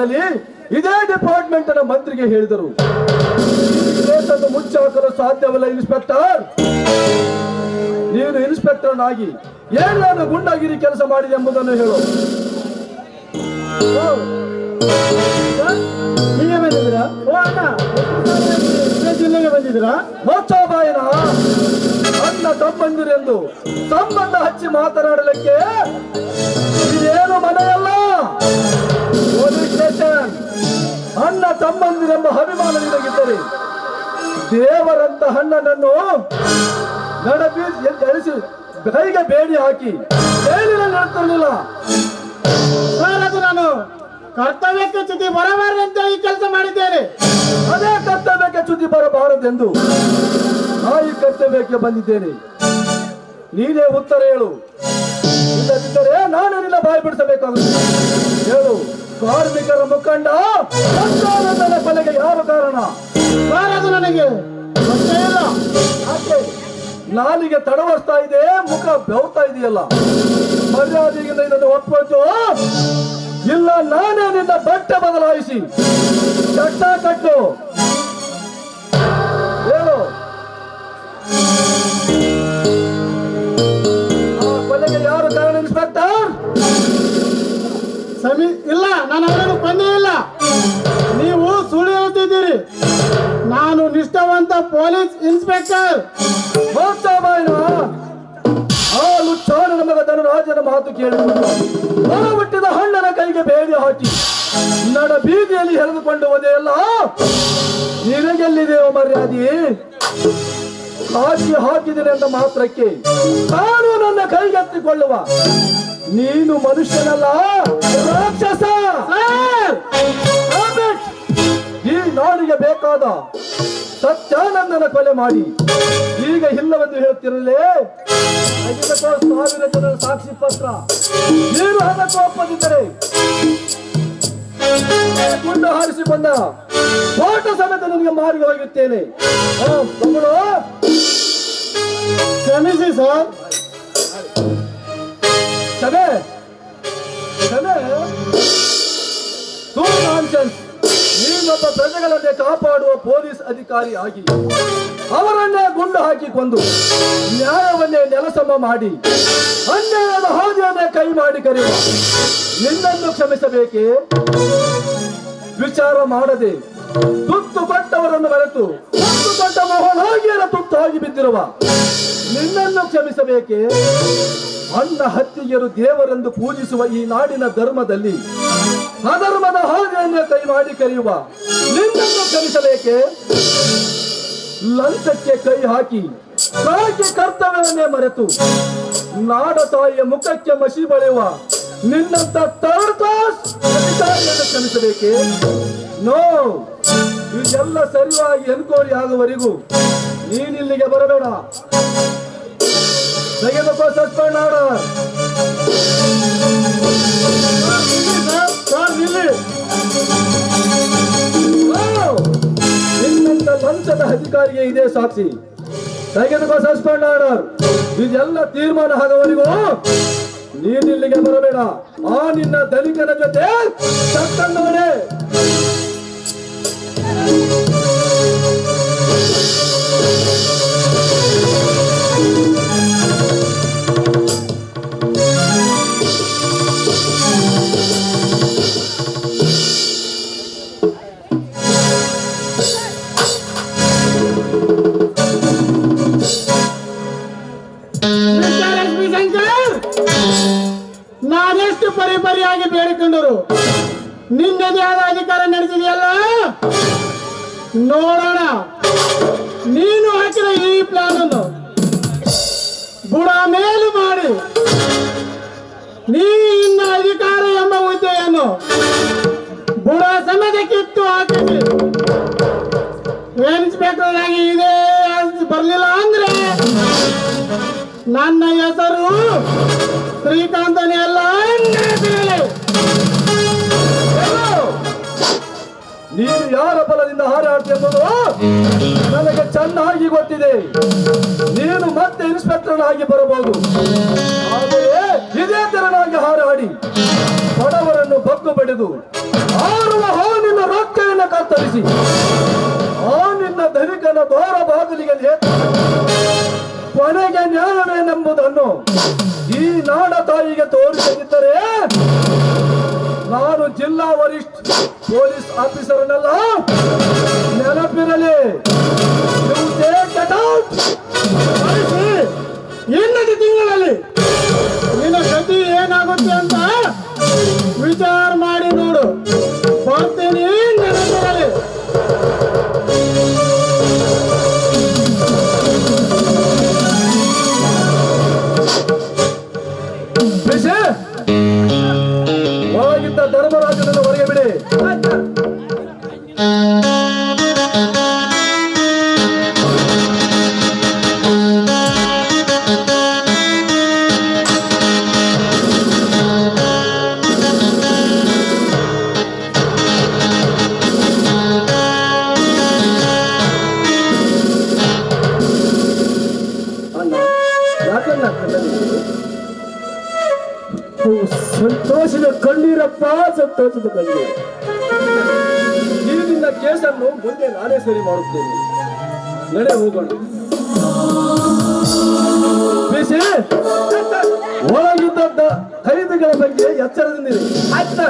ಸಮಯದಲ್ಲಿ ಇದೇ ಡಿಪಾರ್ಟ್ಮೆಂಟ್ ನ ಮಂತ್ರಿಗೆ ಹೇಳಿದರು, ಕೇಸನ್ನು ಮುಚ್ಚಾಕಲು ಸಾಧ್ಯವಿಲ್ಲ ಇನ್ಸ್ಪೆಕ್ಟರ್. ನೀನು ಇನ್ಸ್ಪೆಕ್ಟರ್ ಆಗಿ ಏನೇನು ಗುಂಡಾಗಿರಿ ಕೆಲಸ ಮಾಡಿದೆ ಎಂಬುದನ್ನು ಹೇಳು. ಹೀಗೆ ಬಂದಿದ್ದೀರಾ? ಜಿಲ್ಲೆಗೆ ಬಂದಿದ್ದೀರಾ? ಮೋಚಾಬಾಯಿನ ಅಣ್ಣ ತಮ್ಮಂದಿರೆಂದು ಸಂಬಂಧ ಹಚ್ಚಿ ಮಾತನಾಡಲಿಕ್ಕೆ ಇದೇನು ಮನೆಯಲ್ಲ, ಪೊಲೀಸ್ ಸ್ಟೇಷನ್. ಅಣ್ಣ ತಮ್ಮಂದಿರೆಂಬ ಅಭಿಮಾನ ನಿನಗಿದ್ದರೆ ದೇವರಂತ ಅಣ್ಣನನ್ನು ನಡೆಸಿ ಕೈಗೆ ಬೇಡಿ ಹಾಕಿ ಜೈಲಿನಲ್ಲಿ ಇರ್ತಿರ್ಲಿಲ್ಲ. ಅದು ನಾನು ಕರ್ತವ್ಯಕ್ಕೆ ಚ್ಯುತಿ ಬರಬಾರದಂತ ಈ ಕೆಲಸ ಮಾಡಿದ್ದೇನೆ. ಅದೇ ಕರ್ತವ್ಯಕ್ಕೆ ಚ್ಯುತಿ ಬರಬಾರದೆಂದು ನಾ ಈ ಕರ್ತವ್ಯಕ್ಕೆ ಬಂದಿದ್ದೇನೆ. ನೀನೇ ಉತ್ತರ ಹೇಳು, ಇಲ್ಲದಿದ್ದರೆ ನಾನು ನಿನ್ನ ಬಾಯಿ ಬಿಡಿಸಬೇಕಾಗುತ್ತದೆ. ಹೇಳು, ಕಾರ್ಮಿಕರ ಮುಖಂಡ ಸಂಚಾಲಕನ ಕೊಲೆಗೆ ಯಾರು ಕಾರಣ? ಅದು ನನಗೆ ಗೊತ್ತೇ ಇಲ್ಲ. ಯಾಕೆ ನಾಲಿಗೆ ತಡವರ್ಸ್ತಾ ಇದೆ, ಮುಖ ಬೆವರ್ತಾ ಇದೆಯಲ್ಲ? ಮರ್ಯಾದೆಯಿಂದ ಇದನ್ನು ಒಪ್ಪುವುದು, ಇಲ್ಲ ನಾನೇ ನಿನ್ನ ಬಟ್ಟೆ ಬದಲಾಯಿಸಿ ಚಟ್ಟ ಕಟ್ಟು. ಹೇಳು, ಆ ಕೊಲೆಗೆ ಯಾರು ಕಾರಣ ಇನ್ಸ್ಪೆಕ್ಟರ್? ಇಲ್ಲ, ನಾನು ಅವರನ್ನು ಕೊಂದೇ ಇಲ್ಲ. ನೀವು ಸುಳ್ಳು ಹೇಳ್ತಿದ್ದೀರಿ. ನಾನು ನಿಷ್ಠಾವಂತ ಪೊಲೀಸ್ ಇನ್ಸ್ಪೆಕ್ಟರ್. ಆ ಲುಚ್ಚಾನ ಮಗ ಧನರಾಜನ ಮಾತು ಕೇಳಿಕೊಂಡು ಹೊರ ಹುಟ್ಟಿದ ಹಣ್ಣನ ಕೈಗೆ ಬೇಡಿ ಹಾಕಿ ನಡ ಬೀದಿಯಲ್ಲಿ ಎಳೆದುಕೊಂಡು ಹೋದೆಯಲ್ಲ, ನಿನಗೆಲ್ಲಿದೆಯೋ ಮರ್ಯಾದೆ? ಹಾಕಿದ್ದೇನೆ ಅಂತ ಮಾತ್ರಕ್ಕೆ ನಾನು ನನ್ನ ಕೈಗೆತ್ತಿಕೊಳ್ಳುವ ನೀನು ಮನುಷ್ಯನಲ್ಲ, ರಾಕ್ಷಸ. ಈ ನಾಡಿಗೆ ಬೇಕಾದ ಸತ್ಯಾನಂದನ ಕೊಲೆ ಮಾಡಿ ಈಗ ಇಲ್ಲವೆಂದು ಹೇಳುತ್ತಿರಲೇ, 5,000 ಜನರ ಸಾಕ್ಷಿ ಪತ್ರ ನೀನು ಅದಕ್ಕೆ ಒಪ್ಪದಿದ್ದರೆ ಗುಂಡು ಹಾರಿಸಿ ಬಂದ ಫೋಟೋ ಸಮೇತ ನನಗೆ ಮಾರಿ ಹೋಗುತ್ತೇನೆ. ತಗೊಳ್ಳೋ. ಕ್ಷಮಿಸಿ ಸರ್. ಕ್ಷಮೆ ಕ್ಷಮೆ ನಾನ್ಸೆನ್ಸ್. ನೀನೊಬ್ಬ ಪ್ರಜೆಗಳನ್ನೇ ಕಾಪಾಡುವ ಪೊಲೀಸ್ ಅಧಿಕಾರಿ ಆಗಿ ಅವರನ್ನೇ ಗುಂಡು ಹಾಕಿ ಕೊಂದು ನ್ಯಾಯವನ್ನೇ ನೆಲಸಮ ಮಾಡಿ ಅನ್ಯಾಯದ ಹಾದಿಯನ್ನೇ ಕೈ ಮಾಡಿ ಕರೆಯುವ ನಿನ್ನನ್ನು ಕ್ಷಮಿಸಬೇಕೇ? ವಿಚಾರ ಮಾಡದೆ ತುತ್ತು ಕೊಟ್ಟವರನ್ನು ಮರೆತು ತುತ್ತು ಕೊಟ್ಟ ಮೋಹನಾಗಿಯರ ತುತ್ತಾಗಿ ಬಿದ್ದಿರುವ ನಿನ್ನನ್ನು ಕ್ಷಮಿಸಬೇಕೇ? ಅಣ್ಣ ಹತ್ತಿಗೆರು ದೇವರೆಂದು ಪೂಜಿಸುವ ಈ ನಾಡಿನ ಧರ್ಮದಲ್ಲಿ ಅಧರ್ಮದ ಹಾದಿಯನ್ನೇ ಕೈ ಮಾಡಿ ಕರೆಯುವ ನಿನ್ನನ್ನು ಕ್ಷಮಿಸಬೇಕೆ? ಲಂಚಕ್ಕೆ ಕೈ ಹಾಕಿ ಕರ್ತವ್ಯವನ್ನೇ ಮರೆತು ನಾಡ ತಾಯಿಯ ಮುಖಕ್ಕೆ ಮಸಿ ಬಳೆಯುವ ನಿನ್ನಂತ ಥರ್ಡ್ ಕ್ಲಾಸ್ ಅಧಿಕಾರಿಯನ್ನು ಕ್ಷಮಿಸಬೇಕೆ? ನೋ. ಇದೆಲ್ಲ ಸರಿಯಾಗಿ ಎನ್ಕ್ವೈರಿ ಆಗುವವರೆಗೂ ನೀನಿಲ್ಲಿಗೆ ಬರಬೇಡ. ತೆಗೆದುಕೋ ಸಸ್ಪೆಂಡ್ ಆರ್ಡರ್. ನಿನ್ನಂತ ಲಂಚದ ಅಧಿಕಾರಿಗೆ ಇದೇ ಸಾಕ್ಷಿ. ತೆಗೆದುಕೋ ಸಸ್ಪೆಂಡ್ ಆರ್ಡರ್. ಇದೆಲ್ಲ ತೀರ್ಮಾನ ಆಗುವವರೆಗೂ ನೀನಿಲ್ಲಿಗೆ ಬರಬೇಡ. ಆ ನಿನ್ನ ಧನಿಕನ ಜೊತೆ ಚಕ್ಕಂದವನೇ. ನಾನೆಷ್ಟು ಪರಿಪರಿಯಾಗಿ ಬೇಡಿಕೊಂಡರು ನಿನ್ನದೇ ಆದ ಅಧಿಕಾರ ನಡೆಸಿದೆಯಲ್ಲ, ನೋಡೋಣ. ನೀನು ಹಾಕಿದ ಈ ಪ್ಲಾನ್ ಅನ್ನು ಬುಡ ಮೇಲು ಮಾಡಿ ನೀ ಇನ್ನ ಅಧಿಕಾರ ಎಂಬ ಹುದ್ದೆಯನ್ನು ಬುಡ ಸಮೇತ ಕಿತ್ತು ಹಾಕಿಸಿ ಇನ್ಸ್ಪೆಕ್ಟರ್ ಆಗಿ ಇದೇ ಬರಲಿಲ್ಲ ಅಂದ್ರೆ ನನ್ನ ಹೆಸರು ಶ್ರೀಕಾಂತನೇ ಅಲ್ಲ. ನೀನು ಯಾರ ಬಲದಿಂದ ಹಾರಾಡ್ತಿರುವುದು ನನಗೆ ಚೆನ್ನಾಗಿ ಗೊತ್ತಿದೆ. ನೀನು ಮತ್ತೆ ಇನ್ಸ್ಪೆಕ್ಟರ್ ಆಗಿ ಬರಬಹುದು, ಆದರೆ ಇದೇ ತೆರನಾಗಿ ಹಾರಾಡಿ ಬಡವರನ್ನು ಬಗ್ಗು ಬಡಿದು 6 ಕತ್ತರಿಸಿ ಆ ನಿನ್ನ ಧನಿಕನ ದ್ವಾರ ಬಾಗಿಲಿಗೆ ಕೊನೆಗೆ ನ್ಯಾಯವೇನೆಂಬುದನ್ನು ಈ ನಾಡ ತಾಯಿಗೆ ತೋರಿಸದಿದ್ದರೆ ನಾನು ಜಿಲ್ಲಾ ವರಿಷ್ಠ ಪೊಲೀಸ್ ಆಫೀಸರ್ನೆಲ್ಲ ನೆನಪಿರಲಿ. You take that out. ಇನ್ನೊಂದು ತಿಂಗಳಲ್ಲಿ ನಿನ್ನ ಗತಿ ಏನಾಗುತ್ತೆ ಅಂತ ವಿಚಾರ ಮಾಡಿ ನೋಡು. ಬರ್ತೀನಿ, ನೆನಪಿರಲಿ. ವಿಷಯ ಒಳಗಿದ್ದ ಧರ್ಮರಾಜನನ್ನು ಹೊರಗೆ ಬಿಡಿ. ಅಣ್ಣ, ಯಾಕಣ್ಣ ಕಣ್ಣಲ್ಲಿ ಸಂತೋಷದ ಕಣ್ಣೀರಪ್ಪ, ಸಂತೋಷದ ಕಣ್ಣೀರು. ಈ ನಿನ್ನ ಕೇಸನ್ನು ಮುಂದೆ ನಾನೇ ಸರಿ ಮಾಡುತ್ತೇನೆ. ನಡೆ ಹೋಗೋಣ. ಒಳಗಿದ್ದ ಕೈದಿಗಳ ಬಗ್ಗೆ ಎಚ್ಚರದಿಂದಿರಿ. ಆಯ್ತಾ?